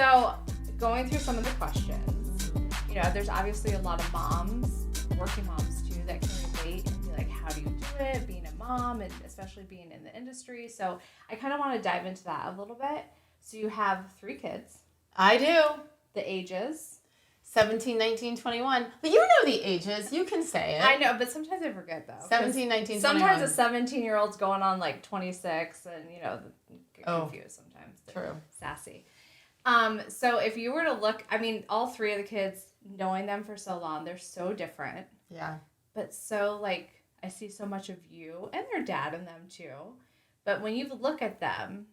So going through some of the questions, you know, there's obviously a lot of moms, working moms too, that can relate and be like, how do you do it, being a mom, and especially being in the industry. So I kind of want to dive into that a little bit. So you have 3 kids. I do. The ages. 17, 19, 21. But you know the ages. You can say it. I know, but sometimes I forget, though. 17, 19, 21. Sometimes a 17-year-old's going on, like, 26, and, you know, get confused sometimes. They're true. Sassy. So if you were to look, I mean, all 3 of the kids, knowing them for so long, they're so different. Yeah. But so, like, I see so much of you and their dad in them, too. But when you look at them,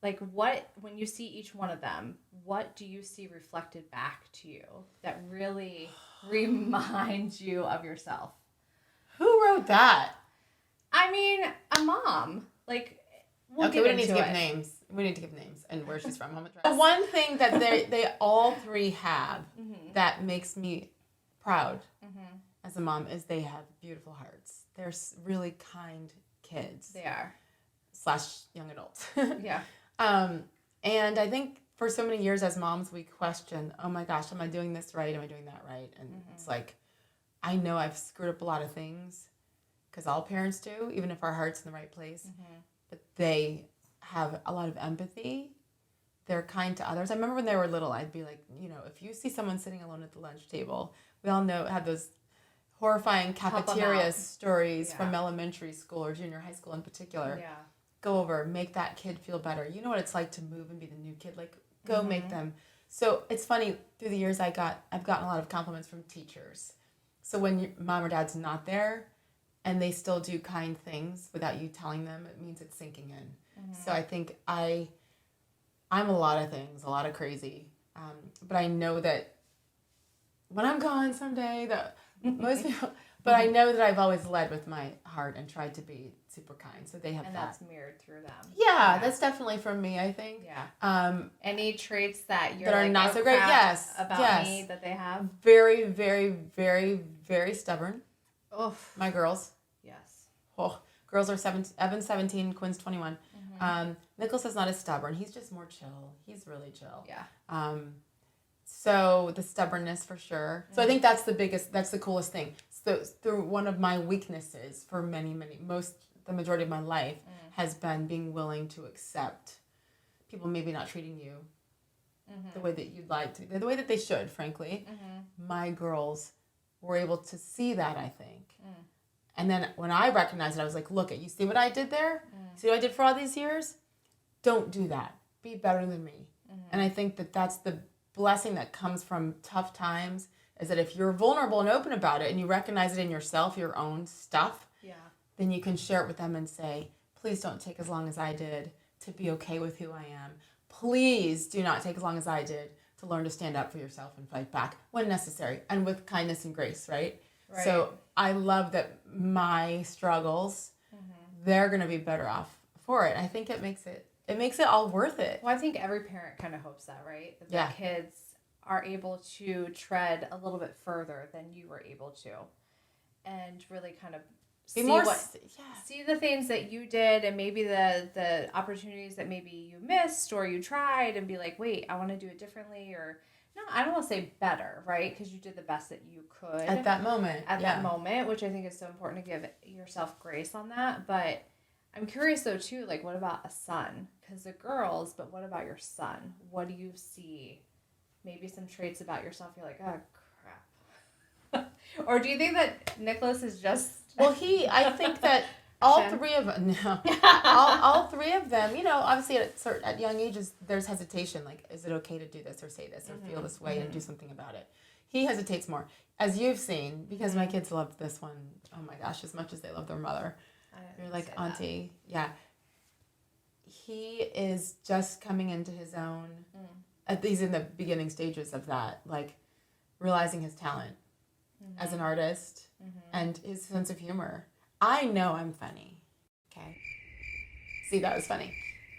like, when you see each one of them, what do you see reflected back to you that really reminds you of yourself? Who wrote that? I mean, a mom. Like, we don't need to give names. We need to give names and where she's from. The one thing that they all 3 have that makes me proud as a mom is they have beautiful hearts. They're really kind kids. They are. / young adults. Yeah. And I think for so many years as moms, we question, oh my gosh, am I doing this right? Am I doing that right? And it's like, I know I've screwed up a lot of things because all parents do, even if our heart's in the right place. But they have a lot of empathy. They're kind to others. I remember when they were little, I'd be like, you know, if you see someone sitting alone at the lunch table, we all have those horrifying cafeteria stories from elementary school or junior high school in particular. Yeah. Go over, make that kid feel better. You know what it's like to move and be the new kid. Like, go make them. So it's funny, through the years I've gotten a lot of compliments from teachers. So when your mom or dad's not there and they still do kind things without you telling them, it means it's sinking in. So I think I'm a lot of things, a lot of crazy. But I know that when I'm gone someday, that most people... But I know that I've always led with my heart and tried to be super kind. So they have and that. That's mirrored through them. Yeah, that's definitely from me, I think. Yeah. Any traits that you're that are like, not so great? Yes. About me that they have? Very, very, very, very stubborn. Oof. My girls. Yes. Oh, girls are 17. Evan's 17. Quinn's 21. Nicholas is not as stubborn. He's just more chill. He's really chill. Yeah. So the stubbornness for sure. So I think that's the coolest thing. So through one of my weaknesses for the majority of my life has been being willing to accept people maybe not treating you the way that you'd like to, the way that they should, frankly. My girls were able to see that, I think. And then when I recognized it, I was like, look, you see what I did there? See what I did for all these years? Don't do that. Be better than me. And I think that that's the blessing that comes from tough times, is that if you're vulnerable and open about it and you recognize it in yourself, your own stuff, then you can share it with them and say, please don't take as long as I did to be okay with who I am. Please do not take as long as I did to learn to stand up for yourself and fight back when necessary and with kindness and grace, right? So I love that my struggles, they're going to be better off for it. I think it makes it all worth it. Well, I think every parent kind of hopes that, right? That their kids are able to tread a little bit further than you were able to, and really kind of see the things that you did, and maybe the opportunities that maybe you missed or you tried, and be like, wait, I want to do it differently, or no, I don't want to say better, right? Because you did the best that you could at that moment. That moment, which I think is so important to give yourself grace on that. But I'm curious though too, like, what about a son? Because the girls, but what about your son? What do you see? Maybe some traits about yourself you're like, oh, crap. Or do you think that Nicholas is just... Well, I think that all 3 of them, all 3 of them, you know, obviously at young ages, there's hesitation. Like, is it okay to do this or say this or feel this way and do something about it? He hesitates more. As you've seen, because my kids love this one, oh my gosh, as much as they love their mother. You're like, auntie. That. Yeah. He is just coming into his own... He's in the beginning stages of that, like realizing his talent as an artist and his sense of humor. I know I'm funny. Okay. See, that was funny.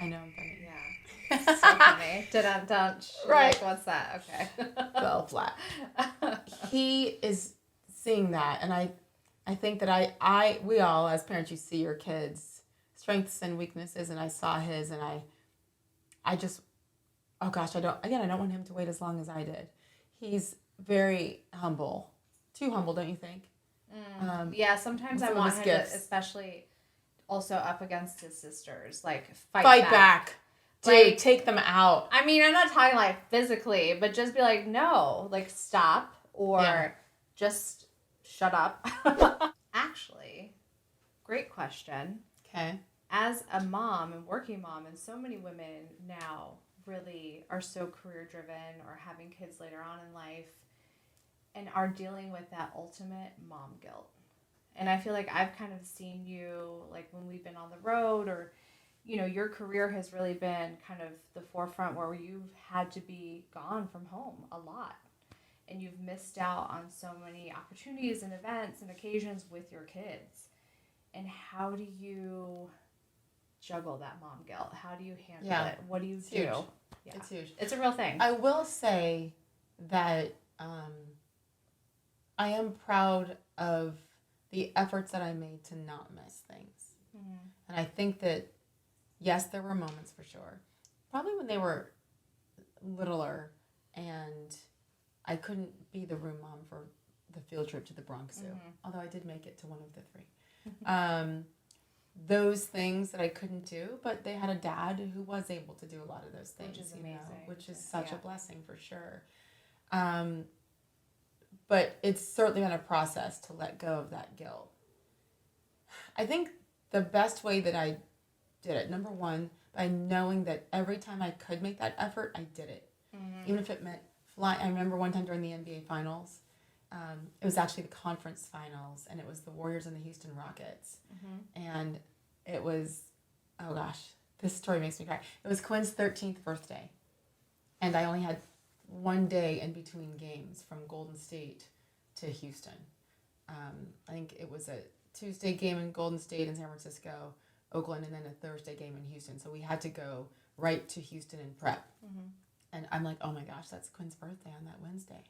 I know I'm funny. Yeah. So funny. Dun. Right. Like, what's that? Okay. Fell flat. He is seeing that, and I think that we all as parents, you see your kids' strengths and weaknesses, and I saw his, and oh gosh, I don't want him to wait as long as I did. He's very humble. Too humble, don't you think? Yeah, sometimes I want him to, especially also up against his sisters, like fight back. Dude, like, take them out. I mean, I'm not talking like physically, but just be like, no, like stop or just shut up. Actually, great question. Okay. As a mom and working mom, and so many women now really are so career driven or having kids later on in life and are dealing with that ultimate mom guilt. And I feel like I've kind of seen you, like when we've been on the road, or, you know, your career has really been kind of the forefront where you've had to be gone from home a lot. And you've missed out on so many opportunities and events and occasions with your kids. And how do you juggle that mom guilt? How do you handle it? What do you do? Huge. Yeah. It's huge. It's a real thing. I will say that I am proud of the efforts that I made to not miss things. Mm-hmm. And I think that, yes, there were moments for sure. Probably when they were littler and I couldn't be the room mom for the field trip to the Bronx Zoo, although I did make it to one of the 3. Those things that I couldn't do, but they had a dad who was able to do a lot of those things, which is amazing. Which is such a blessing for sure. But it's certainly been a process to let go of that guilt. I think the best way that I did it, number one, by knowing that every time I could make that effort, I did it. Mm-hmm. Even if it meant flying. I remember one time during the NBA Finals, it was actually the conference finals, and it was the Warriors and the Houston Rockets. Mm-hmm. And it was, oh gosh, this story makes me cry. It was Quinn's 13th birthday. And I only had one day in between games from Golden State to Houston. I think it was a Tuesday game in Golden State in San Francisco, Oakland, and then a Thursday game in Houston. So we had to go right to Houston and prep. Mm-hmm. And I'm like, oh my gosh, that's Quinn's birthday on that Wednesday.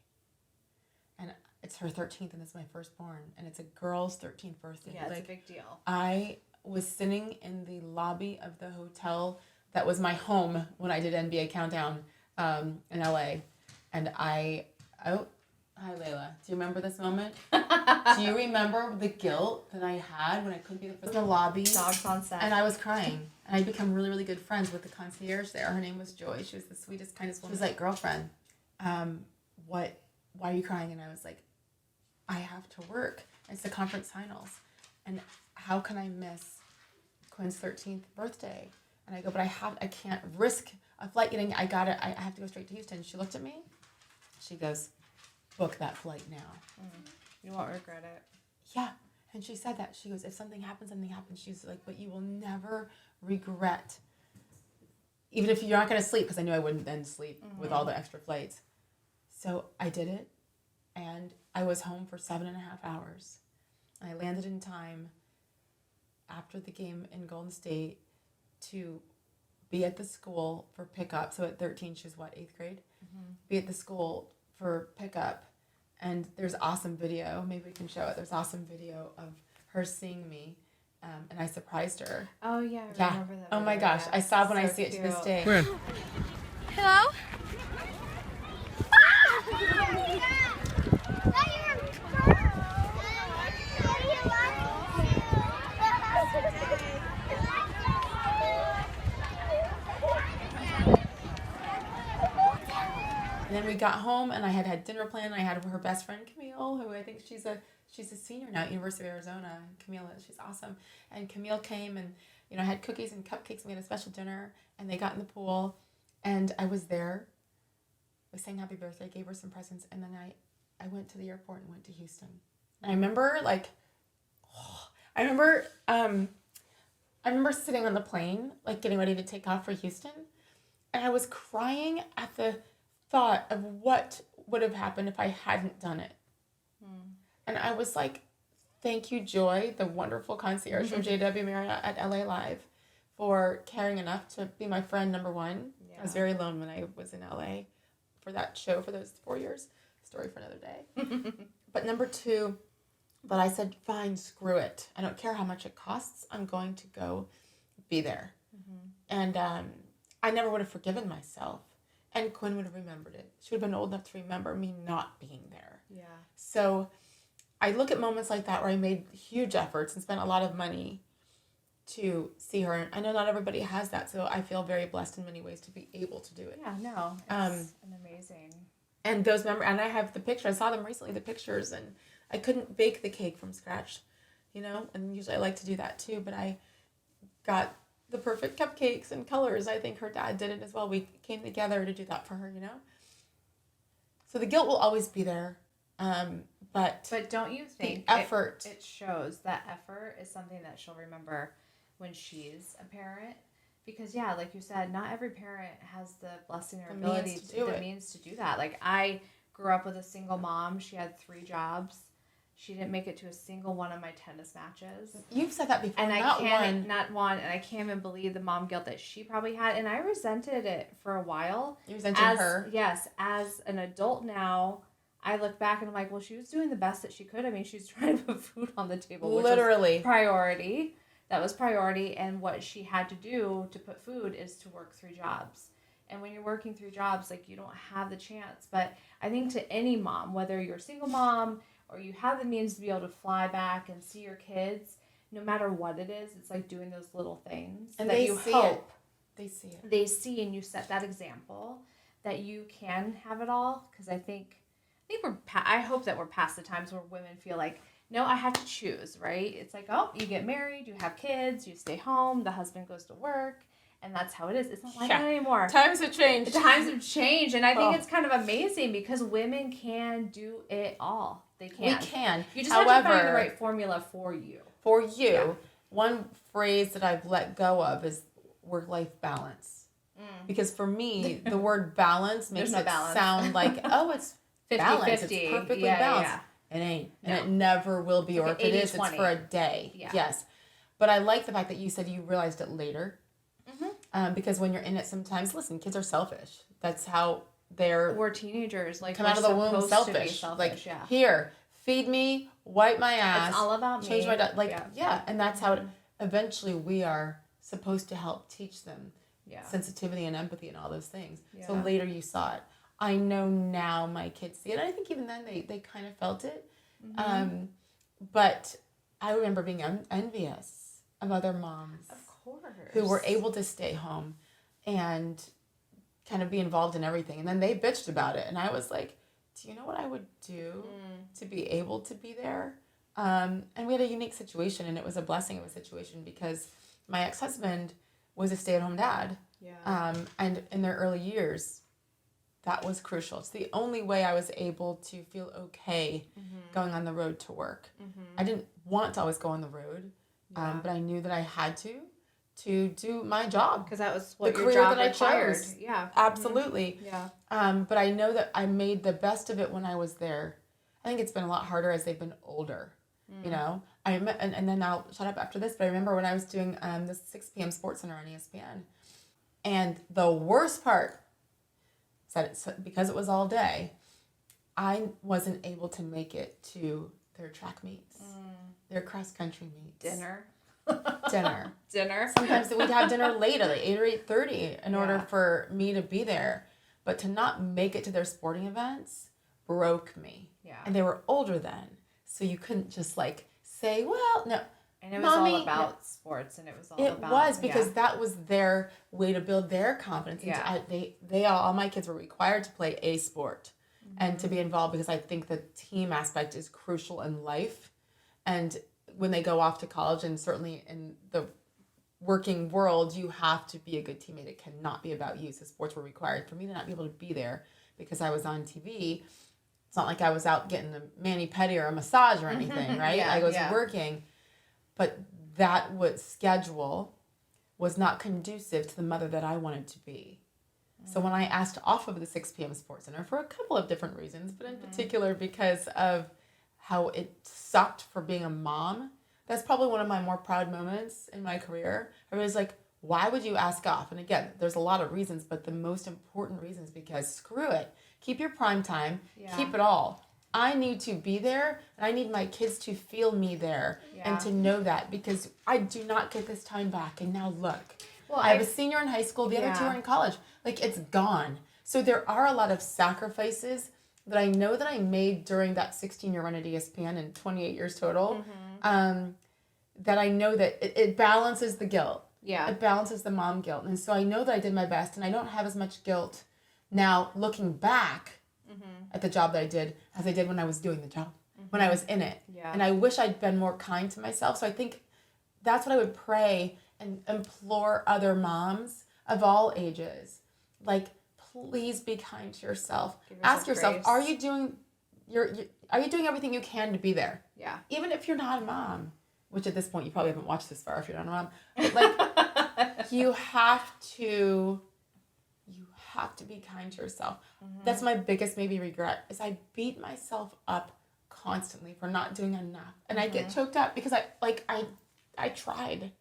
And it's her 13th, and it's my firstborn. And it's a girl's 13th birthday. Yeah, it's a big deal. I was sitting in the lobby of the hotel that was my home when I did NBA Countdown in LA. And hi Layla. Do you remember this moment? Do you remember the guilt that I had when I couldn't be in the lobby? Dogs on set. And I was crying. And I became really, really good friends with the concierge there. Her name was Joy. She was the sweetest, kindest woman. She was like, girlfriend, why are you crying? And I was like, I have to work. It's the conference finals. And how can I miss Quinn's 13th birthday? And I go, but I can't risk a flight getting, I have to go straight to Houston. She looked at me. She goes, book that flight now. You won't regret it. Yeah. And she said that. She goes, if something happens. She's like, but you will never regret. Even if you're not going to sleep, because I knew I wouldn't then sleep with all the extra flights. So I did it. And I was home for 7.5 hours. I landed in time after the game in Golden State to be at the school for pickup. So at 13, she was what, 8th grade? Mm-hmm. Be at the school for pickup. And there's awesome video. Maybe we can show it. There's awesome video of her seeing me. And I surprised her. Oh, yeah. I remember that. Oh, my gosh. I sob when I see it to this day. Where? Hello? And then we got home, and I had dinner planned. I had her best friend, Camille, who I think she's a senior now at University of Arizona. Camille, she's awesome. And Camille came, and I had cookies and cupcakes. We had a special dinner, and they got in the pool, and I was there. We sang happy birthday, gave her some presents, and then I went to the airport and went to Houston. And I remember I remember sitting on the plane, getting ready to take off for Houston, and I was crying at the thought of what would have happened if I hadn't done it. And I was like, thank you, Joy, the wonderful concierge from JW Marriott at LA Live, for caring enough to be my friend, number one. Yeah. I was very alone when I was in LA for that show for those 4 years. Story for another day. But number two, but I said, fine, screw it. I don't care how much it costs. I'm going to go be there. Mm-hmm. And I never would have forgiven myself And Quinn would have remembered it. She would have been old enough to remember me not being there. Yeah. So I look at moments like that where I made huge efforts and spent a lot of money to see her. And I know not everybody has that, so I feel very blessed in many ways to be able to do it. Yeah, no, it's an amazing. And those and I have the picture. I saw them recently, the pictures, and I couldn't bake the cake from scratch, and usually I like to do that too, but I got the perfect cupcakes and colors. I think her dad did it as well. We came together to do that for her, So the guilt will always be there. But don't you think the effort it shows that effort is something that she'll remember when she's a parent? Because like you said, not every parent has the blessing or ability the means to do that. Like, I grew up with a single mom. She had 3 jobs. She didn't make it to a single one of my tennis matches. You've said that before. And not one. And I can't even believe the mom guilt that she probably had. And I resented it for a while. You resented her? Yes. As an adult now, I look back and I'm like, well, she was doing the best that she could. I mean, she's trying to put food on the table. Which was priority. That was priority. And what she had to do to put food is to work 3 jobs. And when you're working 3 jobs, like, you don't have the chance. But I think to any mom, whether you're a single mom or you have the means to be able to fly back and see your kids, no matter what it is, it's like doing those little things. And that they you see hope it. They see it. They see, and you set that example that you can have it all. Because I hope that we're past the times where women feel like, no, I have to choose, right? It's like, oh, you get married, you have kids, you stay home, the husband goes to work, and that's how it is. It's not like that anymore. Times have changed. And I think it's kind of amazing because women can do it all. They can. We can. You just have to find the right formula for you. For you. Yeah. One phrase that I've let go of is work-life balance. Because for me, the word balance makes it sound like, oh, it's 50-50. Balanced. It's perfectly balanced. Yeah. It ain't. And it never will be. Or if it is, it's for a day. Yeah. Yes. But I like the fact that you said you realized it later. Because when you're in it sometimes, listen, kids are selfish. That's how we're teenagers. Like, come out of the womb selfish. Like, here, feed me, wipe my ass. It's all about change my and that's how eventually we are supposed to help teach them sensitivity and empathy and all those things. Yeah. So later you saw it. I know now my kids see it. I think even then they kind of felt it. But I remember being envious of other moms. Of course. Who were able to stay home and kind of be involved in everything. And then they bitched about it. And I was like, do you know what I would do to be able to be there? And we had a unique situation, and it was a blessing of a situation because my ex-husband was a stay-at-home dad. Yeah. And in their early years, that was crucial. It's the only way I was able to feel okay going on the road to work. I didn't want to always go on the road, but I knew that I had to do my job. Because that was what your job required. Yeah. Absolutely. Yeah. But I know that I made the best of it when I was there. I think it's been a lot harder as they've been older, and then I'll shut up after this, but I remember when I was doing the 6 p.m. Sports Center on ESPN, and the worst part is that because it was all day, I wasn't able to make it to their track meets, their cross-country meets. Dinner. Sometimes we'd have dinner late, like 8 or 8:30, in order for me to be there. But to not make it to their sporting events broke me. Yeah. And they were older then, so you couldn't just say, well, no. And it was all about sports, and it was all about... It was, because that was their way to build their confidence. Yeah. They all my kids were required to play a sport and to be involved, because I think the team aspect is crucial in life. And when they go off to college, and certainly in the working world, you have to be a good teammate. It cannot be about you. So sports were required. For me to not be able to be there because I was on TV, it's not like I was out getting a mani-pedi or a massage or anything, right? I was working. But that schedule was not conducive to the mother that I wanted to be. So when I asked off of the 6 p.m. Sports Center for a couple of different reasons, but in particular because of how it sucked for being a mom, that's probably one of my more proud moments in my career. I was like, why would you ask off? And again, there's a lot of reasons, but the most important reason is because screw it. Keep your prime time. Yeah. Keep it all. I need to be there, and I need my kids to feel me there and to know that, because I do not get this time back. And now look, I have a senior in high school. The other two are in college. Like, it's gone. So there are a lot of sacrifices that I know that I made during that 16-year run at ESPN and 28 years total, that I know that it balances the guilt. Yeah. It balances the mom guilt. And so I know that I did my best, and I don't have as much guilt now looking back at the job that I did as I did when I was doing the job, when I was in it. Yeah. And I wish I'd been more kind to myself. So I think that's what I would pray and implore other moms of all ages. Like, please be kind to yourself. Ask yourself, grace. are you doing everything you can to be there? Yeah. Even if you're not a mom, which at this point you probably haven't watched this far if you're not a mom. But like, you have to be kind to yourself. That's my biggest maybe regret, is I beat myself up constantly for not doing enough. And I get choked up because I tried.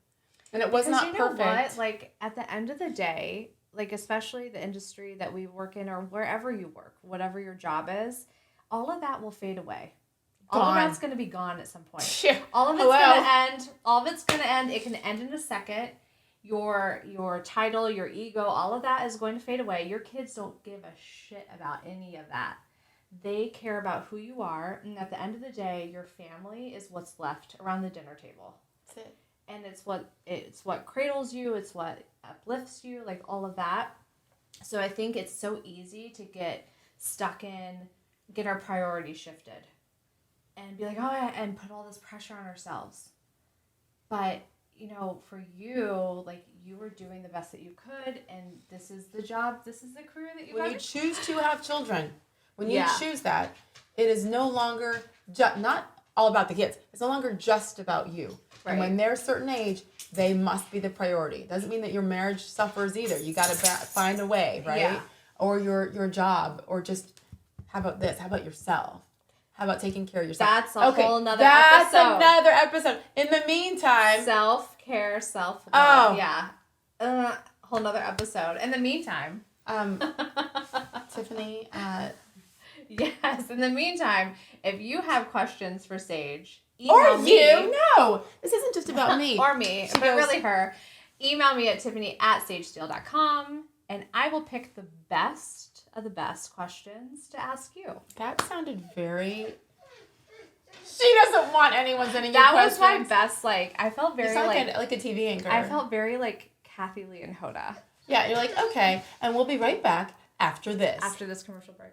And it was not perfect. What? Like, at the end of the day, like, especially the industry that we work in, or wherever you work, whatever your job is, all of that will fade away. All of that's going to be gone at some point. Yeah. All of it's going to end. All of it's going to end. It can end in a second. Your title, your ego, all of that is going to fade away. Your kids don't give a shit about any of that. They care about who you are, and at the end of the day, your family is what's left around the dinner table. That's it. And it's what cradles you, it's what uplifts you, like all of that. So I think it's so easy to get stuck in, get our priorities shifted, and be like, and put all this pressure on ourselves. But, for you, like, you were doing the best that you could, and this is the job, this is the career that you got. When you choose to have children, when you choose that, it is no longer not all about the kids. It's no longer just about you. Right. And when they're a certain age, they must be the priority. Doesn't mean that your marriage suffers either. You got to find a way, right? Yeah. Or your job, or just, how about this? How about yourself? How about taking care of yourself? That's a whole nother episode. That's another episode. In the meantime, self-care, self-love. Yeah. Whole nother episode. In the meantime, Tiffany. Yes. In the meantime, if you have questions for Sage, email me. No, this isn't just about me or me, but really her. Email me at tiffany@sagesteele.com, and I will pick the best of the best questions to ask you. That sounded very. She doesn't want anyone sending you questions. That was my best. Like, I felt very like a TV anchor. I felt very like Kathy Lee and Hoda. Yeah, you're like, okay, and we'll be right back after this. After this commercial break.